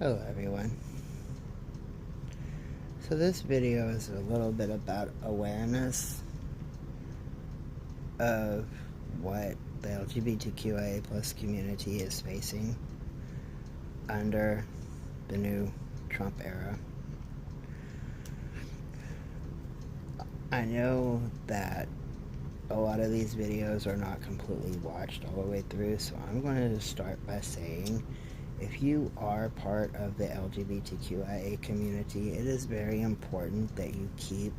Hello everyone. So this video is a little bit about awareness of what the LGBTQIA plus community is facing under the new Trump era. I know that a lot of these videos are not completely watched all the way through, so I'm going to start by saying if you are part of the LGBTQIA community, it is very important that you keep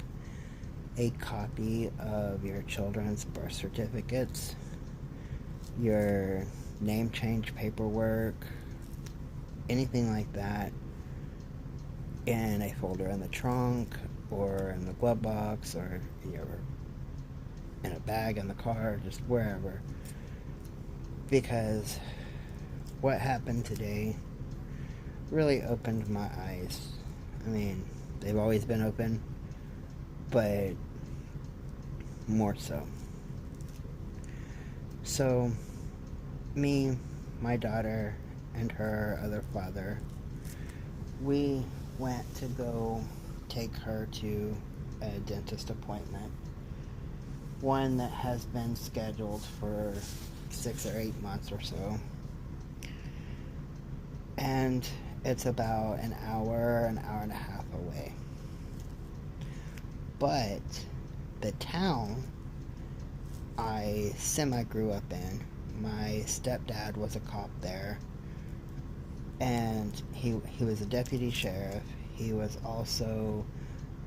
a copy of your children's birth certificates, your name change paperwork, anything like that, in a folder in the trunk or in the glove box or in a bag in the car, just wherever. Because what happened today really opened my eyes. I mean, they've always been open, but more so. So, me, my daughter, and her other father, we went to go take her to a dentist appointment. One that has been scheduled for 6 or 8 months or so. And it's about an hour and a half away. But the town I grew up in, my stepdad was a cop there, and he was a deputy sheriff. He was also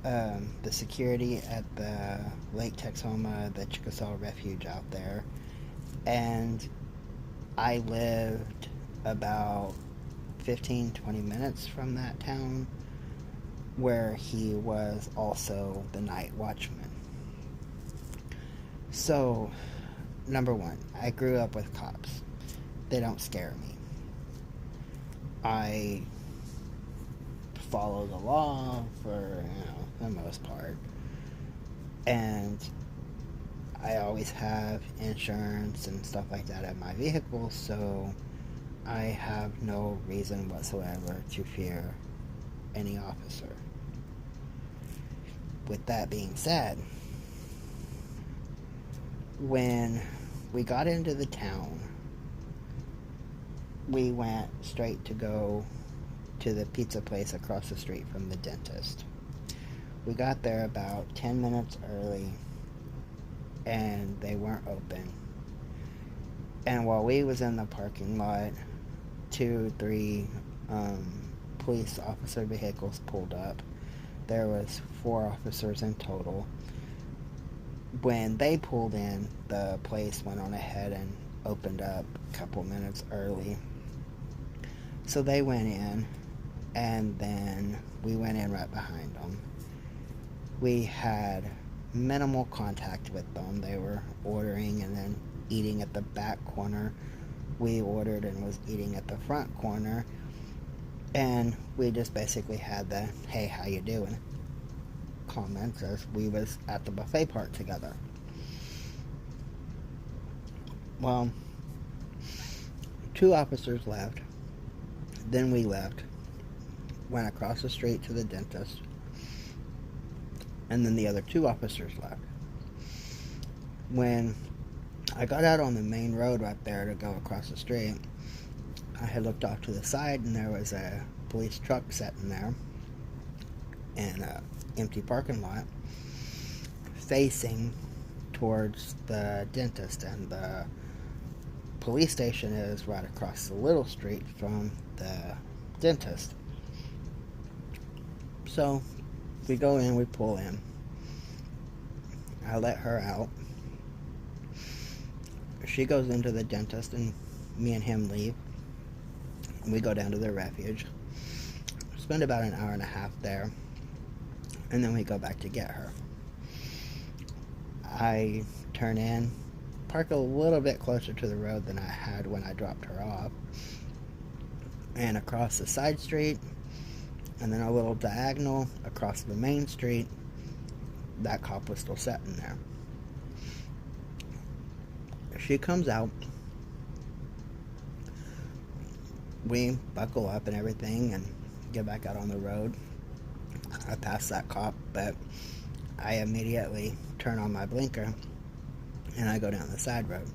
the security at the Lake Texoma, the Chickasaw Refuge out there. And I lived about 15-20 minutes from that town, where he was also the night watchman. So, number one, I grew up with cops. They don't scare me. I follow the law for, the most part. And I always have insurance and stuff like that at my vehicle, so I have no reason whatsoever to fear any officer. With that being said, when we got into the town, we went straight to go to the pizza place across the street from the dentist. We got there about 10 minutes early, and they weren't open. And while we was in the parking lot, 2-3 police officer vehicles pulled up. There was 4 officers in total. When they pulled in, the place went on ahead and opened up a couple minutes early. So they went in, and then we went in right behind them. We had minimal contact with them. They were ordering and then eating at the back corner. We ordered and was eating at the front corner, and we just basically had the "hey, how you doing" comments as we was at the buffet part together. Well, 2 officers left, then we left, went across the street to the dentist, and then the other 2 officers left. When I got out on the main road right there to go across the street, I had looked off to the side, and there was a police truck sitting there in an empty parking lot facing towards the dentist, and the police station is right across the little street from the dentist. So we go in, we pull in. I let her out. She goes into the dentist, and me and him leave. We go down to the refuge, spend about an hour and a half there, and then we go back to get her. I turn in, park a little bit closer to the road than I had when I dropped her off, and across the side street, and then a little diagonal across the main street, that cop was still sitting there. She comes out. we buckle up and everything and get back out on the road. I pass that cop, but I immediately turn on my blinker and I go down the side road.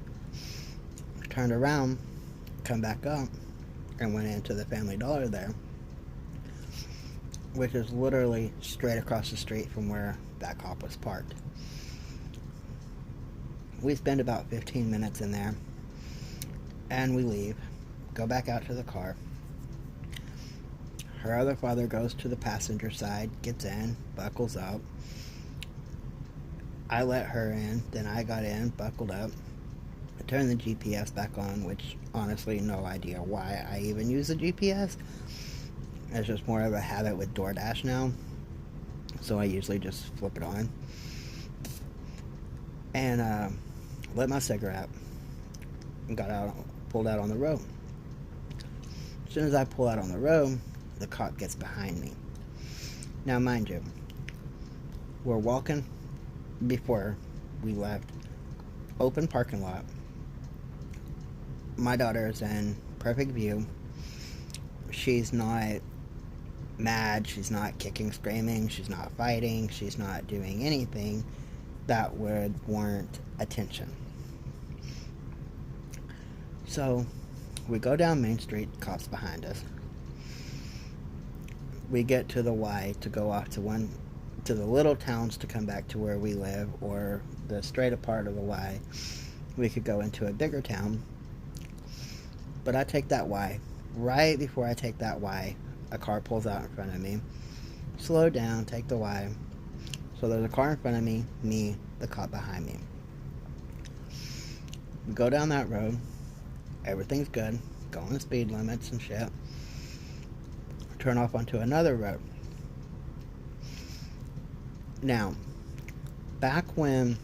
Turned around, come back up, and went into the Family Dollar there, which is literally straight across the street from where that cop was parked. We spend about 15 minutes in there, and we leave, go back out to the car. Her other father goes to the passenger side, gets in, buckles up. I let her in, then I got in, buckled up. I turned the GPS back on, which honestly, no idea why I even use the GPS. It's just more of a habit with DoorDash now, so I usually just flip it on. And lit my cigarette and pulled out on the road. As soon as I pull out on the road, the cop gets behind me. Now, mind you, we're walking before we left, open parking lot. My daughter is in perfect view. She's not mad, she's not kicking, screaming, she's not fighting, she's not doing anything that would warrant attention. So we go down Main Street, cops behind us. We get to the Y to go off to the little towns to come back to where we live, or the straight up part of the Y. We could go into a bigger town, but I take that Y. Right before I take that Y, a car pulls out in front of me. Slow down, take the Y. So there's a car in front of me, the cop behind me. We go down that road. Everything's good. Going the speed limits and shit. Turn off onto another road. Now, back when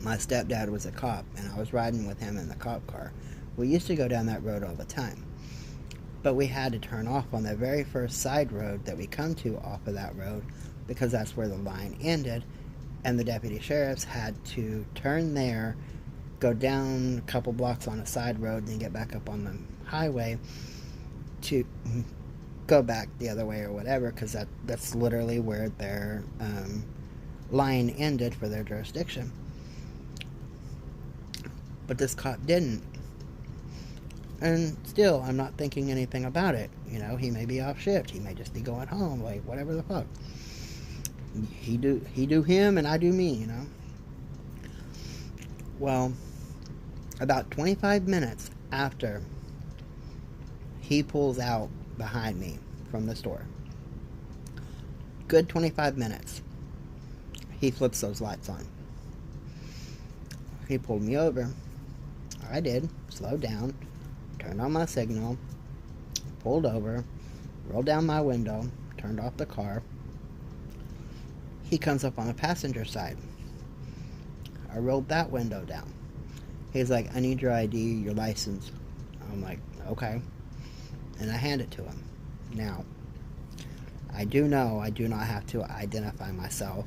my stepdad was a cop and I was riding with him in the cop car, we used to go down that road all the time. But we had to turn off on the very first side road that we come to off of that road, because that's where the line ended, and the deputy sheriffs had to turn there, go down a couple blocks on a side road, and then get back up on the highway to go back the other way or whatever, because that's literally where their line ended for their jurisdiction. But this cop didn't. And still, I'm not thinking anything about it. You know, he may be off shift. He may just be going home, like, whatever the fuck. He do him, and I do me, you know. Well, about 25 minutes after he pulls out behind me from the store, good 25 minutes, he flips those lights on. He pulled me over. I did. Slowed down. Turned on my signal. Pulled over. Rolled down my window. Turned off the car. He comes up on the passenger side. I rolled that window down. He's like, I need your ID, your license. I'm like, okay. And I hand it to him. Now, I do know I do not have to identify myself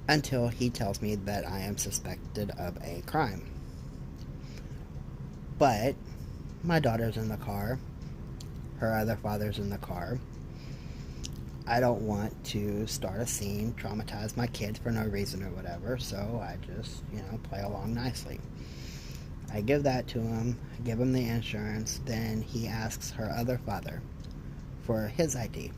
until he tells me that I am suspected of a crime. But my daughter's in the car. Her other father's in the car. I don't want to start a scene, traumatize my kids for no reason or whatever, so I just, play along nicely. I give that to him, give him the insurance, then he asks her other father for his ID,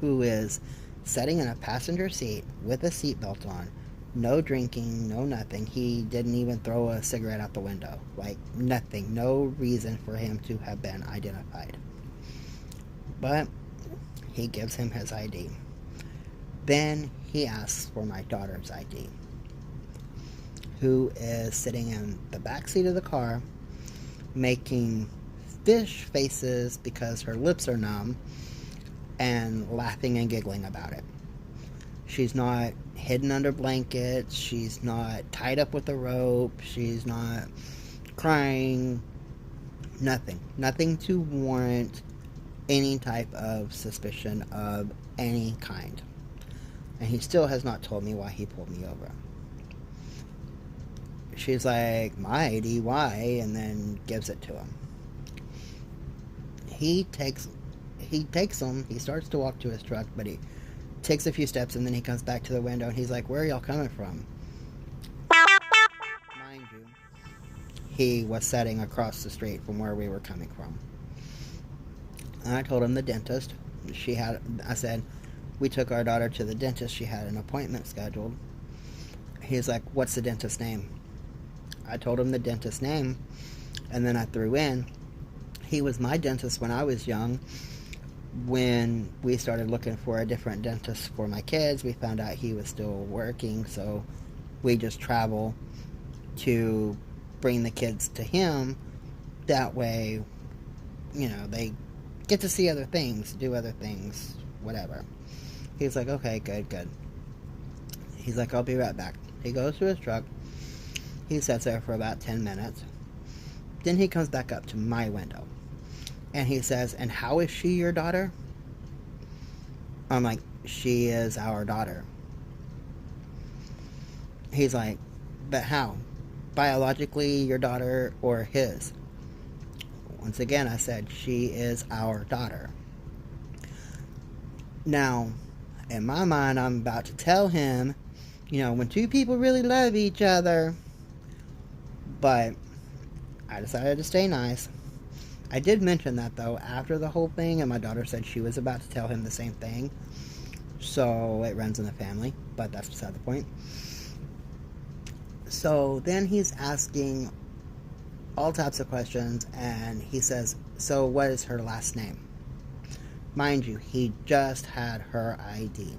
who is sitting in a passenger seat with a seatbelt on, no drinking, no nothing. He didn't even throw a cigarette out the window. Like, nothing. No reason for him to have been identified. But he gives him his ID. Then he asks for my daughter's ID, who is sitting in the back seat of the car, making fish faces because her lips are numb, and laughing and giggling about it. She's not hidden under blankets. She's not tied up with a rope. She's not crying. Nothing. Nothing to warrant any type of suspicion of any kind. And he still has not told me why he pulled me over. She's like, my ID, why? And then gives it to him. He takes him. He starts to walk to his truck, but he takes a few steps and then he comes back to the window and he's like, "Where are y'all coming from?" Mind you, he was sitting across the street from where we were coming from. And I told him the dentist. I said, we took our daughter to the dentist. She had an appointment scheduled. He's like, "What's the dentist's name?" I told him the dentist's name, and then I threw in, he was my dentist when I was young. When we started looking for a different dentist for my kids, we found out he was still working, so we just travel to bring the kids to him. That way, they get to see other things, do other things, whatever. He's like, "Okay, good." He's like, "I'll be right back." He goes to his truck. He sits there for about 10 minutes. Then he comes back up to my window. And he says, "And how is she your daughter?" I'm like, "She is our daughter." He's like, "But how? Biologically your daughter or his?" Once again, I said, "She is our daughter." Now, in my mind, I'm about to tell him, when two people really love each other. But I decided to stay nice. I did mention that, though, after the whole thing, and my daughter said she was about to tell him the same thing. So it runs in the family, but that's beside the point. So then he's asking all types of questions, and he says, "So what is her last name?" Mind you, he just had her ID.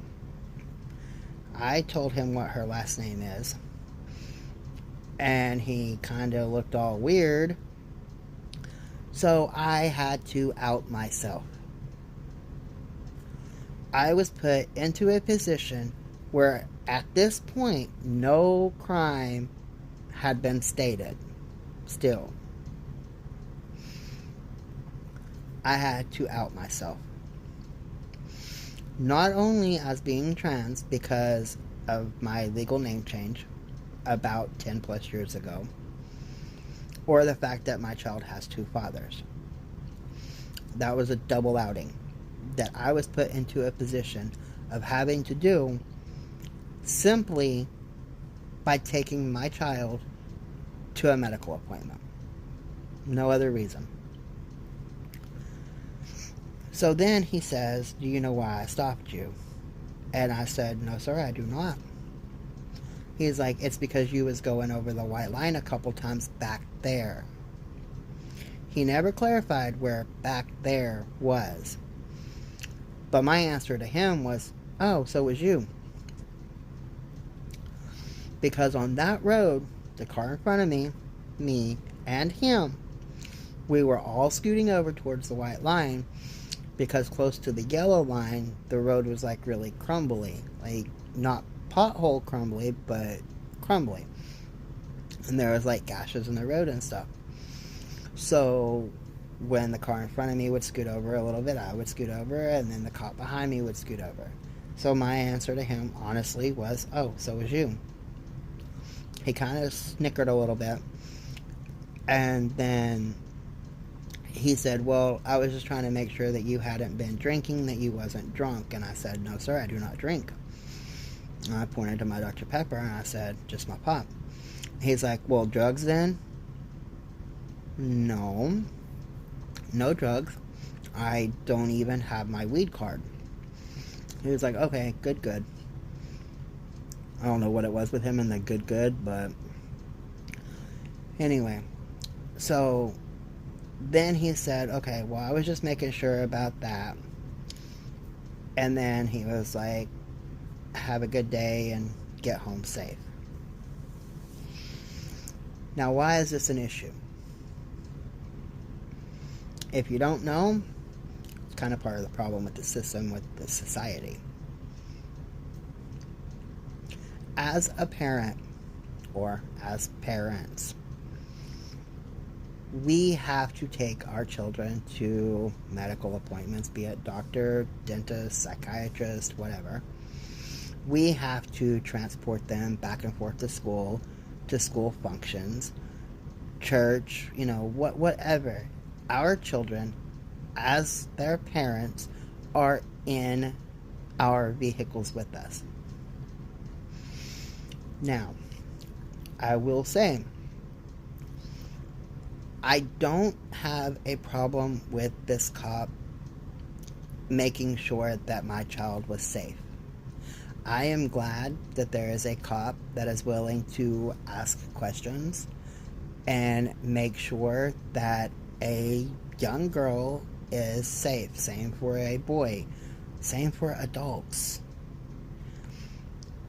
I told him what her last name is, and he kind of looked all weird. So I had to out myself. I was put into a position where at this point no crime had been stated. Still, I had to out myself. Not only as being trans because of my legal name change about 10 plus years ago, or the fact that my child has two fathers. That was a double outing that I was put into a position of having to do simply by taking my child to a medical appointment. No other reason. So then he says, "Do you know why I stopped you?" And I said, "No, sir, I do not." He's like, "It's because you was going over the white line a couple times back there." He never clarified where back there was. But my answer to him was, "Oh, so was you." Because on that road, the car in front of me, and him, we were all scooting over towards the white line because close to the yellow line, the road was like really crumbly. Like, not pothole crumbly, but crumbly. And there was like gashes in the road and stuff. So when the car in front of me would scoot over a little bit, I would scoot over, and then the cop behind me would scoot over. So my answer to him, honestly, was, "Oh, so was you." He kind of snickered a little bit. And then he said, "Well, I was just trying to make sure that you hadn't been drinking, that you wasn't drunk." And I said, "No, sir, I do not drink." And I pointed to my Dr. Pepper and I said, "Just my pop." He's like, "Well, drugs then?" "No. No drugs. I don't even have my weed card." He was like, "Okay, good. I don't know what it was with him and the good, but anyway. So then he said, "Okay, well, I was just making sure about that." And then he was like, "Have a good day and get home safe." Now, why is this an issue? If you don't know, it's kind of part of the problem with the system, with the society. As a parent, or as parents, we have to take our children to medical appointments, be it doctor, dentist, psychiatrist, whatever. We have to transport them back and forth to school functions, church, whatever. Our children as their parents, are in our vehicles with us. Now, I will say, I don't have a problem with this cop making sure that my child was safe. I am glad that there is a cop that is willing to ask questions and make sure that a young girl is safe. Same for a boy. Same for adults.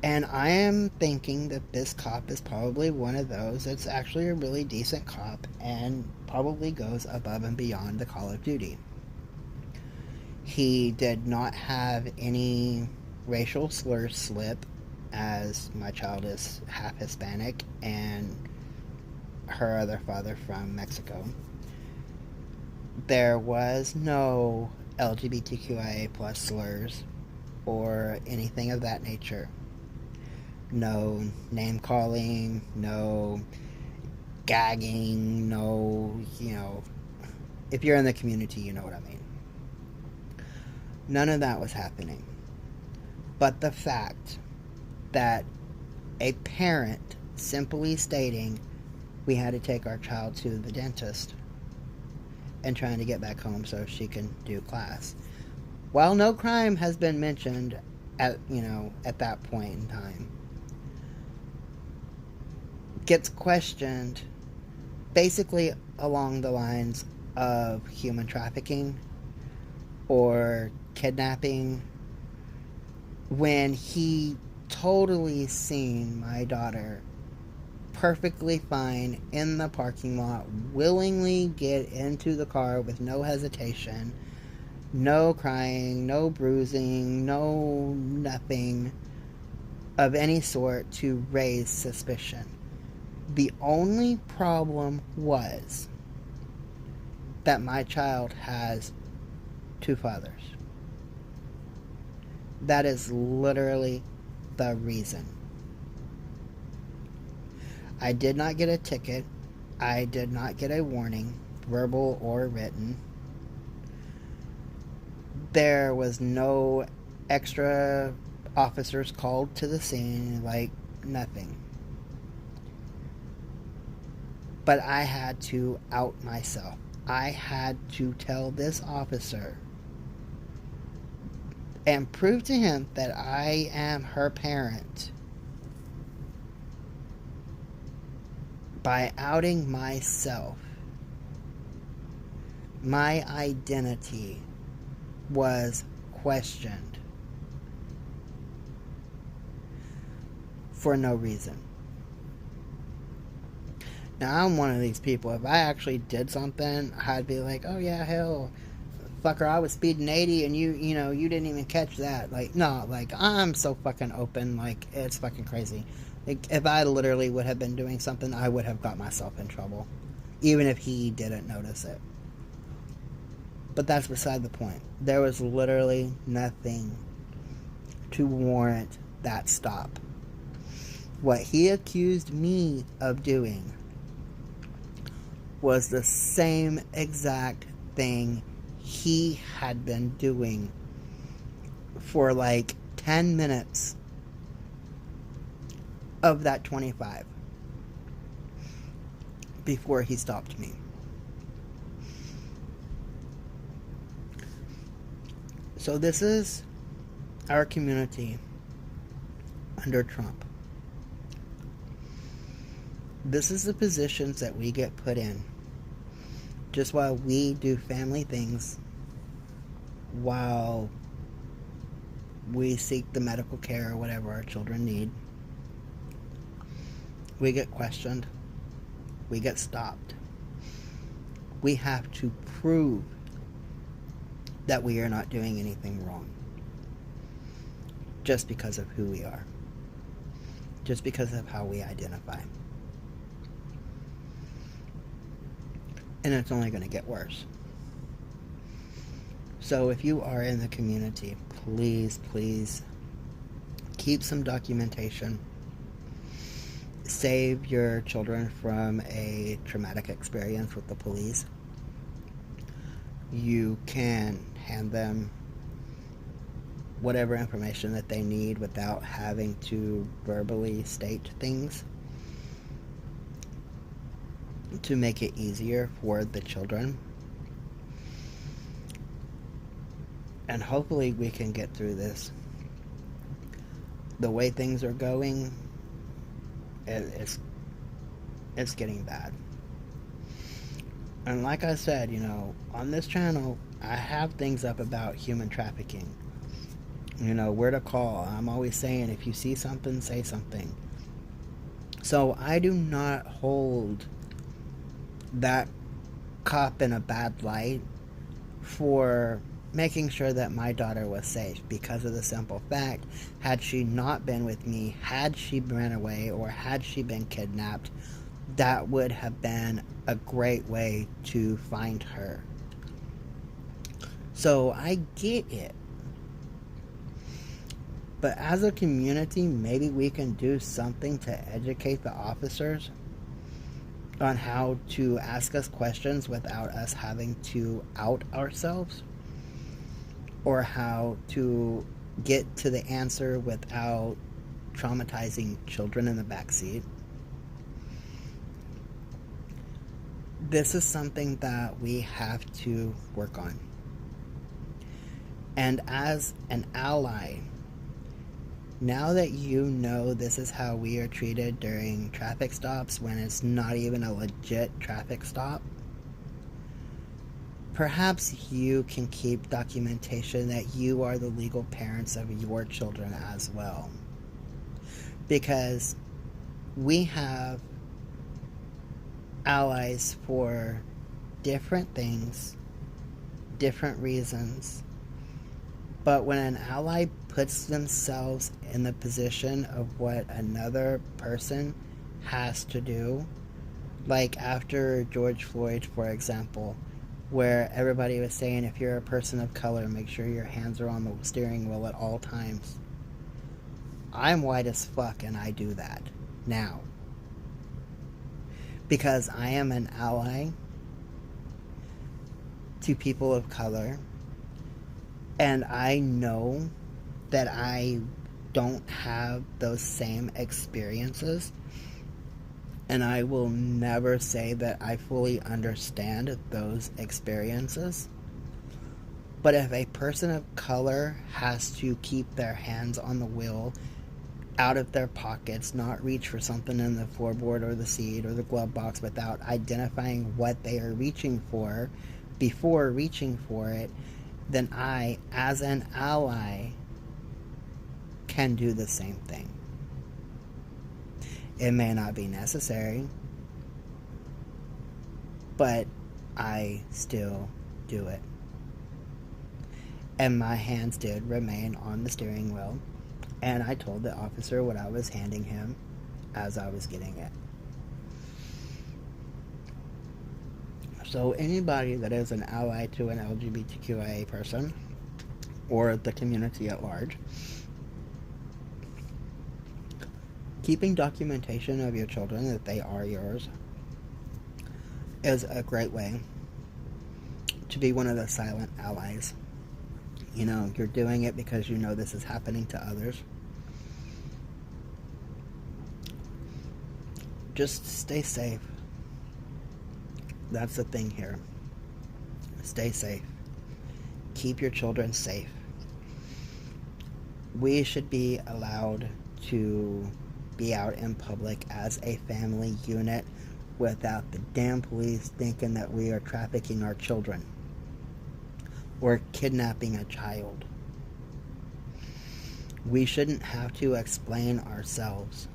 And I am thinking that this cop is probably one of those that's actually a really decent cop and probably goes above and beyond the Call of Duty. He did not have any racial slurs slip, as my child is half Hispanic and her other father from Mexico. There was no LGBTQIA plus slurs or anything of that nature. No name calling, no gagging, no, if you're in the community, you know what I mean. None of that was happening. But the fact that a parent simply stating we had to take our child to the dentist and trying to get back home so she can do class. While no crime has been mentioned at that point in time, gets questioned basically along the lines of human trafficking or kidnapping, when he totally seen my daughter perfectly fine in the parking lot, willingly get into the car with no hesitation, no crying, no bruising, no nothing of any sort to raise suspicion. The only problem was that my child has two fathers. That is literally the reason. I did not get a ticket. I did not get a warning, verbal or written. There was no extra officers called to the scene, nothing. But I had to out myself. I had to tell this officer and prove to him that I am her parent by outing myself. My identity was questioned for no reason. Now, I'm one of these people. If I actually did something, I'd be like, oh yeah, hell, fucker, I was speeding 80 and you didn't even catch that. No, I'm so fucking open, it's fucking crazy. If I literally would have been doing something, I would have got myself in trouble, even if he didn't notice it. But that's beside the point. There was literally nothing to warrant that stop. What he accused me of doing was the same exact thing he had been doing for 10 minutes of that 25 before he stopped me. So this is our community under Trump. This is the positions that we get put in just while we do family things, while we seek the medical care or whatever our children need. We get questioned. We get stopped. We have to prove that we are not doing anything wrong just because of who we are, just because of how we identify. And it's only going to get worse. So if you are in the community, please keep some documentation. Save your children from a traumatic experience with the police. you can hand them whatever information that they need without having to verbally state things to make it easier for the children. And hopefully we can get through this. The way things are going, it's getting bad. And like I said, on this channel, I have things up about human trafficking. Where to call. I'm always saying, if you see something, say something. So I do not hold that cop in a bad light for making sure that my daughter was safe, because of the simple fact, had she not been with me, had she ran away, or had she been kidnapped, that would have been a great way to find her. So I get it. But as a community, maybe we can do something to educate the officers on how to ask us questions without us having to out ourselves, or how to get to the answer without traumatizing children in the backseat. This is something that we have to work on. And as an ally, now that you know this is how we are treated during traffic stops when it's not even a legit traffic stop, perhaps you can keep documentation that you are the legal parents of your children as well. Because we have allies for different things, different reasons. But when an ally puts themselves in the position of what another person has to do, like after George Floyd, for example, where everybody was saying, if you're a person of color, make sure your hands are on the steering wheel at all times. I'm white as fuck, and I do that now. Because I am an ally to people of color, and I know that I don't have those same experiences, and I will never say that I fully understand those experiences. But if a person of color has to keep their hands on the wheel, out of their pockets, not reach for something in the floorboard or the seat or the glove box without identifying what they are reaching for before reaching for it, then I, as an ally, can do the same thing. It may not be necessary, but I still do it. And my hands did remain on the steering wheel, and I told the officer what I was handing him as I was getting it. So anybody that is an ally to an LGBTQIA person, or the community at large, keeping documentation of your children that they are yours is a great way to be one of the silent allies. You're doing it because you know this is happening to others. Just stay safe. That's the thing here. Stay safe. Keep your children safe. We should be allowed to be out in public as a family unit without the damn police thinking that we are trafficking our children or kidnapping a child. We shouldn't have to explain ourselves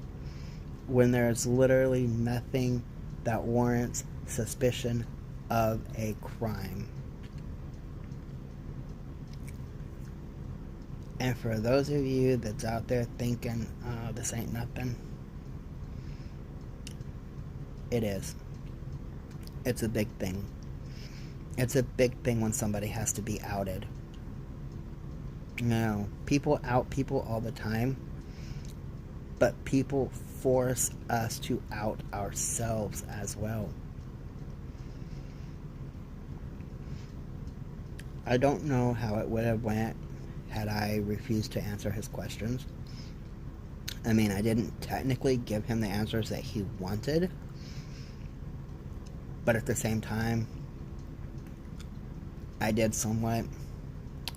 when there's literally nothing that warrants suspicion of a crime. And for those of you that's out there thinking, oh, this ain't nothing, it is. It's a big thing. It's a big thing when somebody has to be outed. People out people all the time, but people force us to out ourselves as well. I don't know how it would have went had I refused to answer his questions. I mean, I didn't technically give him the answers that he wanted, but at the same time, I did somewhat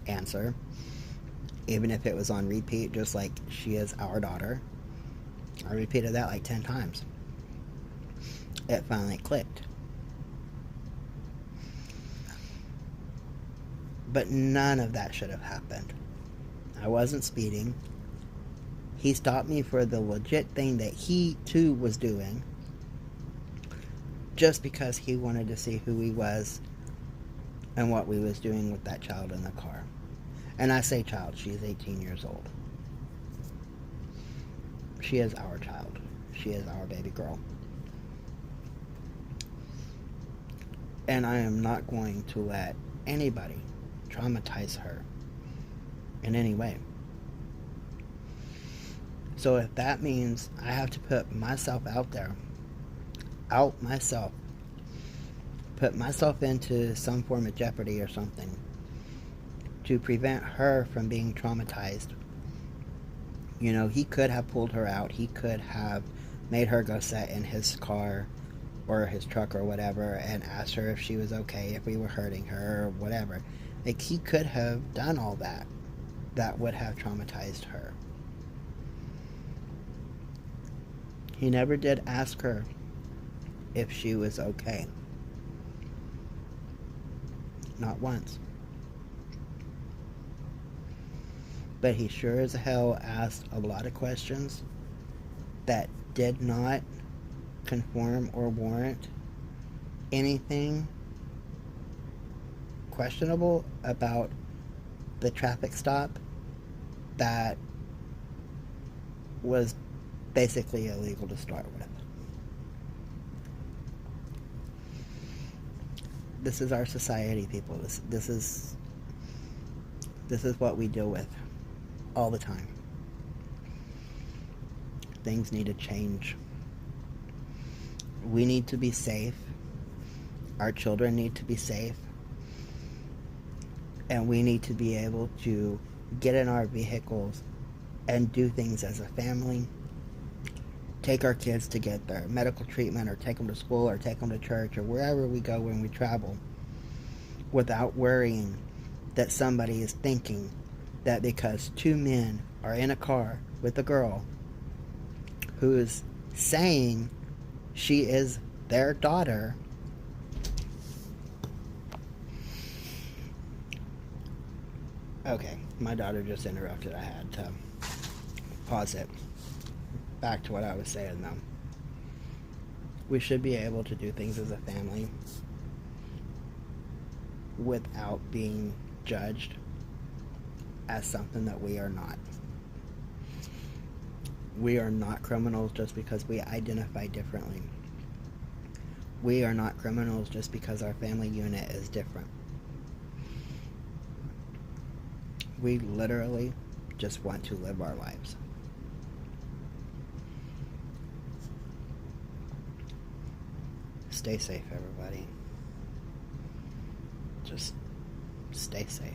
answer, even if it was on repeat, just like she is our daughter. I repeated that like 10 times. It finally clicked. But none of that should have happened. I wasn't speeding. He stopped me for the legit thing that he too was doing, just because he wanted to see who he was and what we was doing with that child in the car. And I say child, she is 18 years old. She is our child. She is our baby girl. And I am not going to let anybody traumatize her in any way. So if that means I have to put myself out there, put myself into some form of jeopardy or something to prevent her from being traumatized. You know, he could have pulled her out. He could have made her go sit in his car or his truck or whatever and asked her if she was okay, if we were hurting her or whatever. Like, he could have done all that. That would have traumatized her. He never did ask her if she was okay. Not once. But he sure as hell asked a lot of questions that did not conform or warrant anything questionable about the traffic stop that was basically illegal to start with. This is our society, people. This is what we deal with all the time. Things need to change. We need to be safe. Our children need to be safe. And we need to be able to get in our vehicles and do things as a family. Take our kids to get their medical treatment, or take them to school, or take them to church, or wherever we go when we travel, without worrying that somebody is thinking that because two men are in a car with a girl who is saying she is their daughter, okay, my daughter just interrupted. I had to pause it. Back to what I was saying, though. We should be able to do things as a family without being judged as something that we are not. We are not criminals just because we identify differently. We are not criminals just because our family unit is different. We literally just want to live our lives. Stay safe, everybody. Just stay safe.